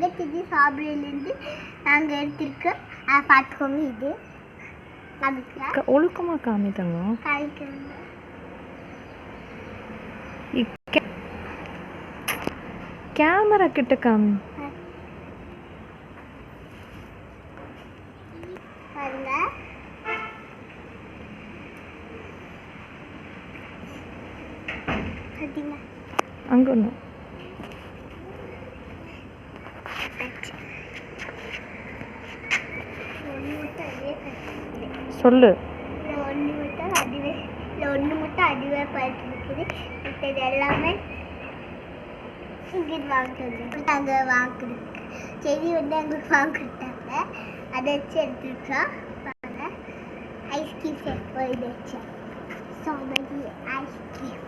தங்கச்சி சாப்பிட்லேருந்து நாங்கள் எடுத்துருக்கோம். பார்த்துக்கோங்க. இது அதுக்கு ஒழுக்கமாக காமித்தாங்க. கேமரா கிட்ட காமி. அங்கே ஒன்று சொல்லு. ஒன்று மட்டும் அதுவே பார்த்து இருக்குது. இது எல்லாமே இங்கே வாங்கிட்டு அங்கே வாங்குறது செடி எங்களுக்கு வாங்கிட்டாங்க. அதை வச்சு எடுத்துருக்கோம். ஐஸ்கிரீம் செட் போயிடுச்சு. ஐஸ்கிரீம்